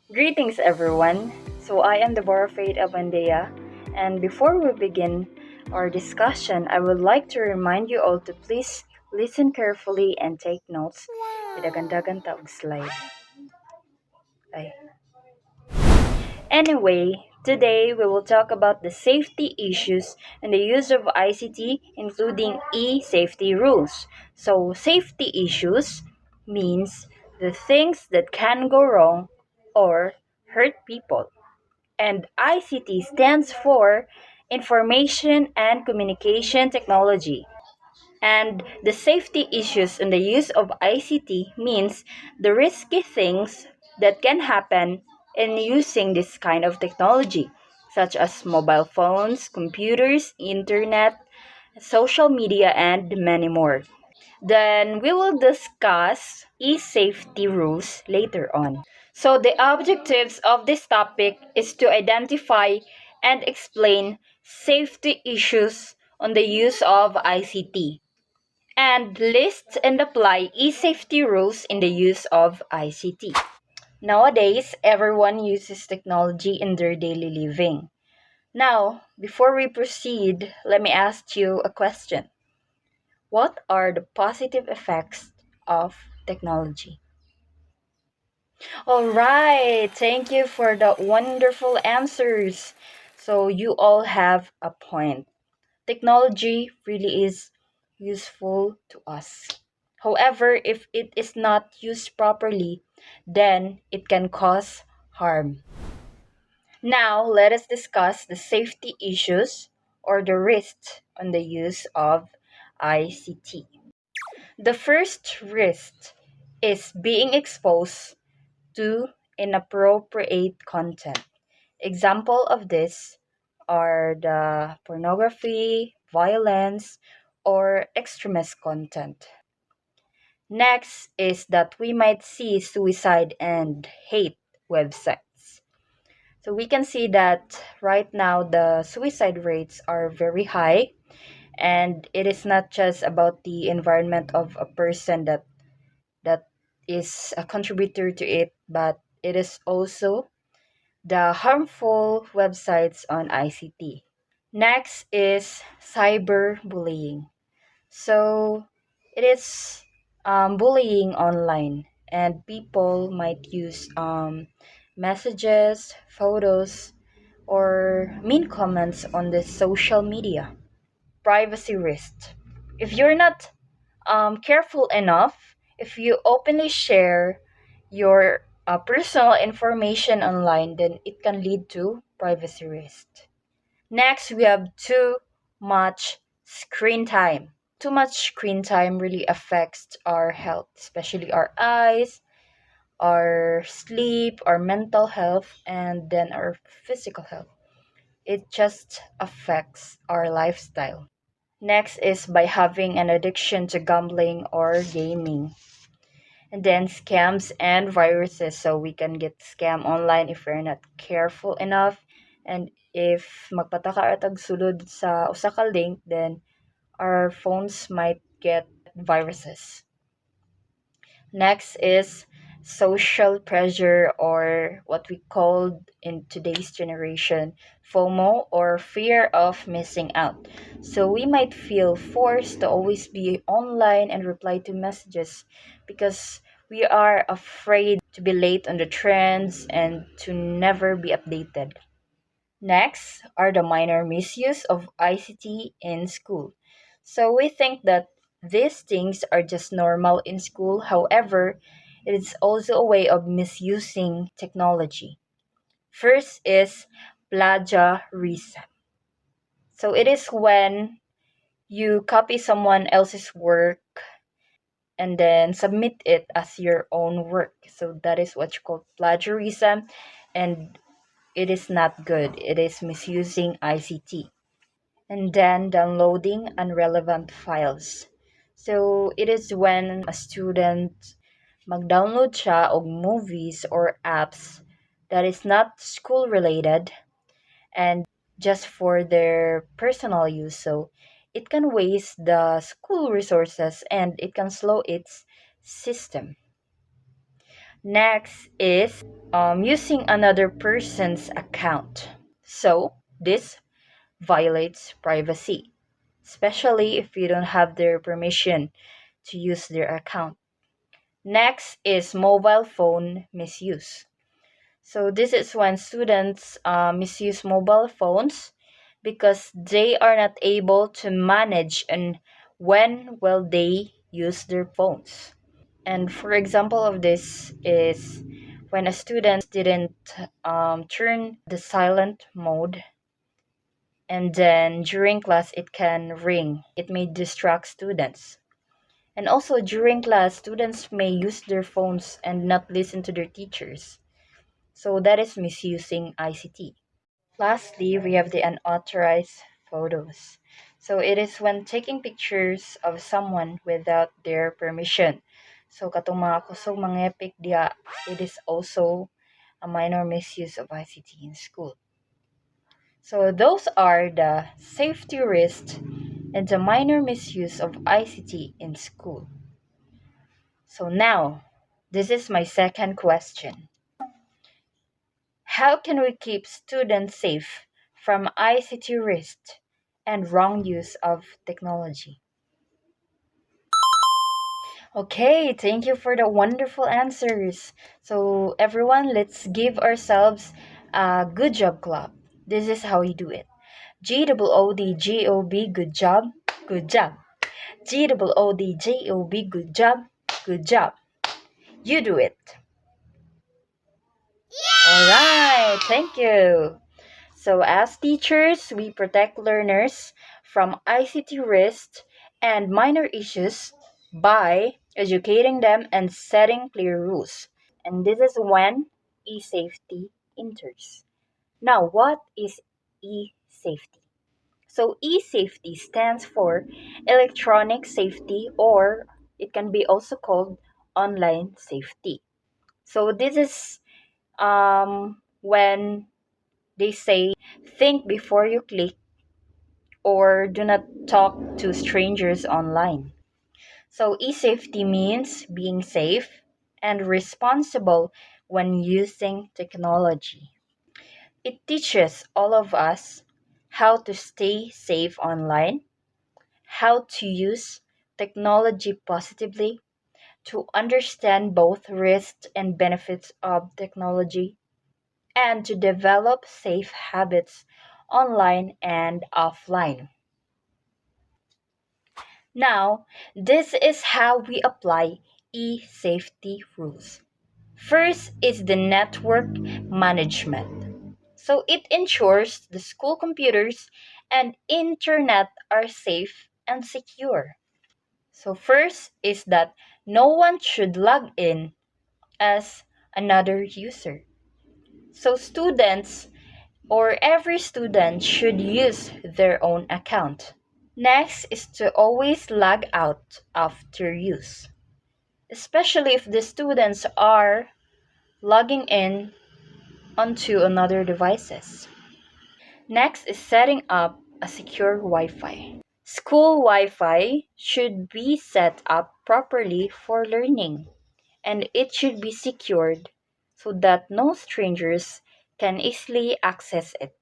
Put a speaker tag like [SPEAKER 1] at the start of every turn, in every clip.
[SPEAKER 1] Greetings, everyone. So, I am Deborah of Buendia, and before we begin our discussion, I would like to remind you all to please listen carefully and take notes. Idagandagan taog slide. Ay. Anyway, today we will talk about the safety issues and the use of ICT, including e-safety rules. So, safety issues means the things that can go wrong or hurt people. And ICT stands for Information and Communication Technology. And the safety issues in the use of ICT means the risky things that can happen in using this kind of technology, such as mobile phones, computers, internet, social media, and many more. Then we will discuss e-safety rules later on. So the objectives of this topic is to identify and explain safety issues on the use of ICT and list and apply e-safety rules in the use of ICT. Nowadays, everyone uses technology in their daily living. Now, before we proceed, let me ask you a question. What are the positive effects of technology? All right, thank you for the wonderful answers. So, you all have a point. Technology really is useful to us. However, if it is not used properly, then it can cause harm. Now, let us discuss the safety issues or the risks on the use of ICT. The first risk is being exposed to inappropriate content. Example of this are the pornography, violence, or extremist content. Next is that we might see suicide and hate websites. So we can see that right now the suicide rates are very high, and it is not just about the environment of a person that is a contributor to it, but it is also the harmful websites on ICT. Next is cyberbullying. So it is bullying online, and people might use messages, photos, or mean comments on the social media. Privacy risk. If you're not careful enough, if you openly share your personal information online, then it can lead to privacy risk. Next, we have too much screen time. Too much screen time really affects our health, especially our eyes, our sleep, our mental health, and then our physical health. It just affects our lifestyle. Next is by having an addiction to gambling or gaming. And then scams and viruses. So we can get scam online if we're not careful enough. And if magpataka at sulod sa usa ka link, then our phones might get viruses. Next is social pressure, or what we call in today's generation FOMO, or fear of missing out. So we might feel forced to always be online and reply to messages because we are afraid to be late on the trends and to never be updated. Next are the minor misuse of ICT in school. So we think that these things are just normal in school. However, it is also a way of misusing technology. First is plagiarism. So it is when you copy someone else's work and then submit it as your own work. So that is what you call plagiarism, and it is not good. It is misusing ICT. And then downloading unrelevant files. So it is when a student mag-download siya og movies or apps that is not school related and just for their personal use. So it can waste the school resources and it can slow its system. Next is using another person's account. So this violates privacy, especially if you don't have their permission to use their account. Next is mobile phone misuse. So this is when students misuse mobile phones because they are not able to manage and when will they use their phones. And for example of this is when a student didn't turn the silent mode, and then during class it can ring. It may distract students. And also during class, students may use their phones and not listen to their teachers. So that is misusing ICT. Lastly, we have the unauthorized photos. So it is when taking pictures of someone without their permission. So katong mga kusog mga epic dia, it is also a minor misuse of ICT in school. So those are the safety risks and the minor misuse of ICT in school. So now, this is my second question. How can we keep students safe from ICT risks and wrong use of technology? Okay, thank you for the wonderful answers. So, everyone, let's give ourselves a good job club. This is how you do it. GOODGOB, good job, good job. GOODGOB, good job, good job. You do it. All right, thank you. So, as teachers, we protect learners from ICT risks and minor issues by educating them and setting clear rules. And this is when e-safety enters. Now, what is e-safety? So, e-safety stands for electronic safety, or it can be also called online safety. So, this is when they say think before you click or do not talk to strangers online. So, e safety means being safe and responsible when using technology. It teaches all of us how to stay safe online, how to use technology positively, to understand both risks and benefits of technology, and to develop safe habits online and offline. Now, this is how we apply e-safety rules. First is the network management. So it ensures the school computers and internet are safe and secure. So first is that no one should log in as another user. So students or every student should use their own account. Next is to always log out after use, especially if the students are logging in onto another devices. Next is setting up a secure Wi-Fi. School Wi-Fi should be set up properly for learning, and it should be secured so that no strangers can easily access it.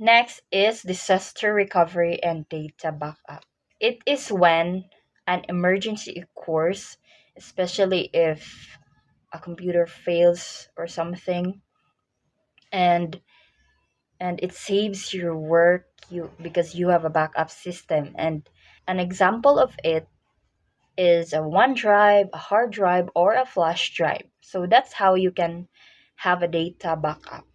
[SPEAKER 1] Next is disaster recovery and data backup. It is when an emergency occurs, especially if a computer fails or something, and it saves your work because you have a backup system. And an example of it is a OneDrive, a hard drive, or a flash drive. So that's how you can have a data backup.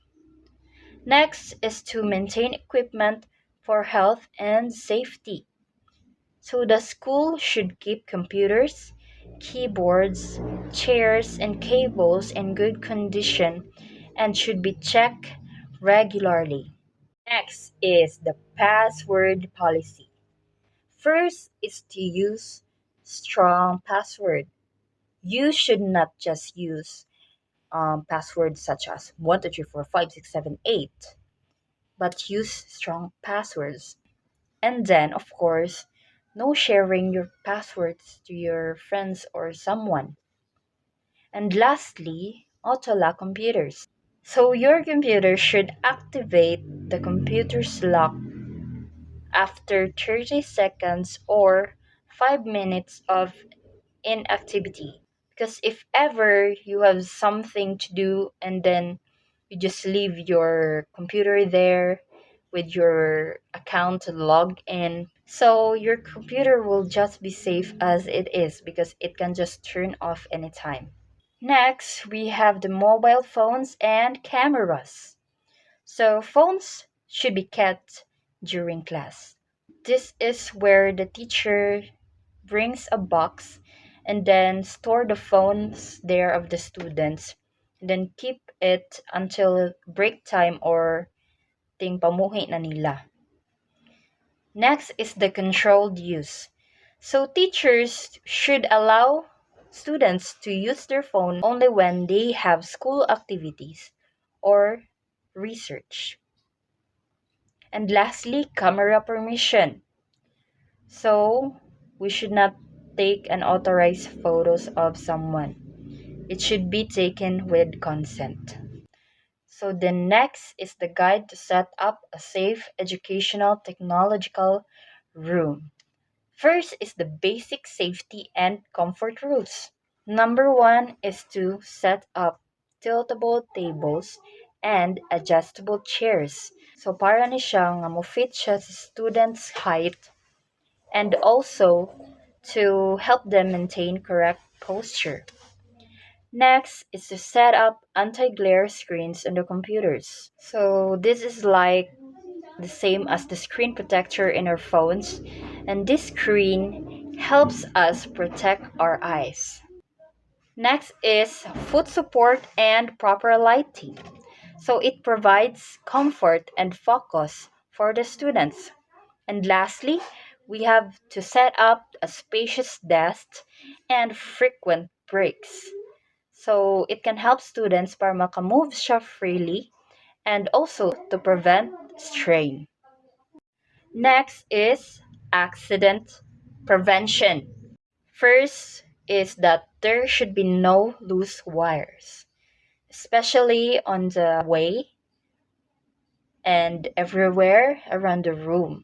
[SPEAKER 1] Next is to maintain equipment for health and safety. So the school should keep computers, keyboards, chairs, and cables in good condition and should be checked regularly. Next is the password policy. First is to use strong password. You should not just use passwords such as 1 2 3 4 5 6 7 8, but use strong passwords. And then, of course, no sharing your passwords to your friends or someone. And lastly, auto-lock computers. So your computer should activate the computer's lock after 30 seconds or 5 minutes of inactivity. Because if ever you have something to do and then you just leave your computer there with your account logged in, so your computer will just be safe as it is because it can just turn off anytime. Next, we have the mobile phones and cameras. So phones should be kept during class. This is where the teacher brings a box and then store the phones there of the students and then keep it until break time or ting pamuhi na nila. Next is the controlled use. So teachers should allow students to use their phone only when they have school activities or research. And lastly, camera permission. So we should not take unauthorized photos of someone. It should be taken with consent. So the next is the guide to set up a safe educational technological room. First is the basic safety and comfort rules. Number one is to set up tiltable tables and adjustable chairs. So para ni siya nga mo fit siya sa student's height and also to help them maintain correct posture. Next is to set up anti-glare screens on the computers. So this is like the same as the screen protector in our phones, and this screen helps us protect our eyes. Next is foot support and proper lighting. So it provides comfort and focus for the students. And lastly, we have to set up a spacious desk and frequent breaks. So it can help students para makamove siya freely and also to prevent strain. Next is accident prevention. First is that there should be no loose wires, especially on the way and everywhere around the room.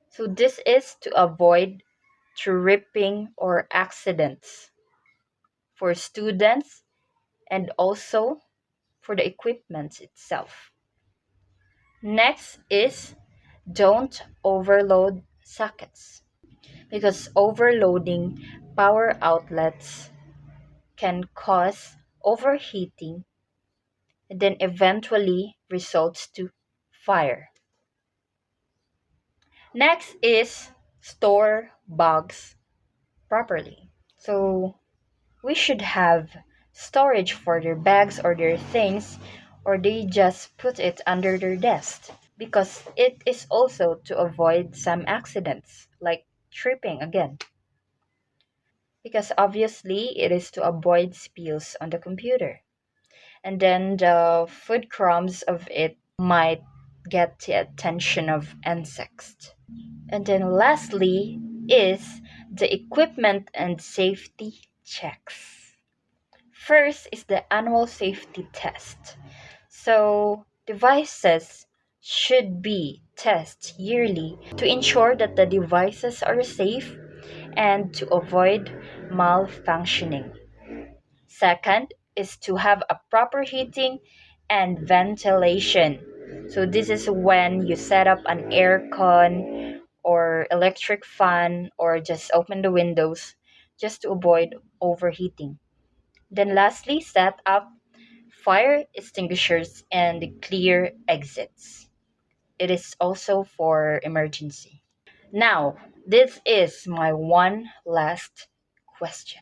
[SPEAKER 1] So this is to avoid tripping or accidents for students and also for the equipment itself. Next is don't overload sockets because overloading power outlets can cause overheating and then eventually results to fire. Next is store bags properly. So we should have storage for their bags or their things, or they just put it under their desk because it is also to avoid some accidents like tripping again. Because obviously it is to avoid spills on the computer. And then the food crumbs of it might get the attention of insects. And then lastly is the equipment and safety checks. First is the annual safety test. So devices should be tested yearly to ensure that the devices are safe and to avoid malfunctioning. Second is to have a proper heating and ventilation. So this is when you set up an air con or electric fan or just open the windows just to avoid overheating. Then lastly, set up fire extinguishers and clear exits. It is also for emergency. Now, this is my one last question.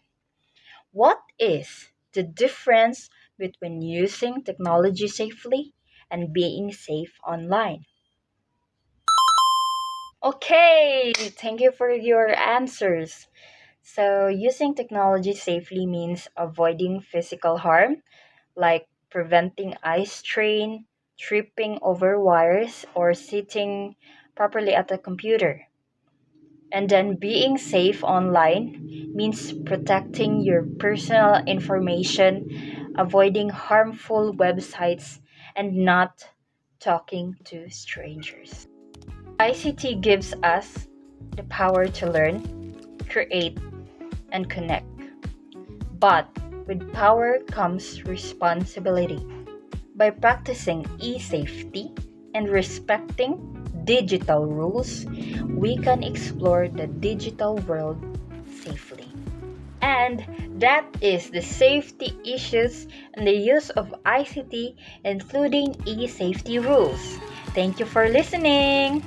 [SPEAKER 1] What is the difference between using technology safely and being safe online? Okay, thank you for your answers. So, using technology safely means avoiding physical harm, like preventing eye strain, tripping over wires, or sitting properly at the computer. And then being safe online means protecting your personal information, avoiding harmful websites, and not talking to strangers. ICT gives us the power to learn, create, and connect. But with power comes responsibility. By practicing e-safety and respecting digital rules, we can explore the digital world safely. And that is the safety issues and the use of ICT, including e-safety rules. Thank you for listening.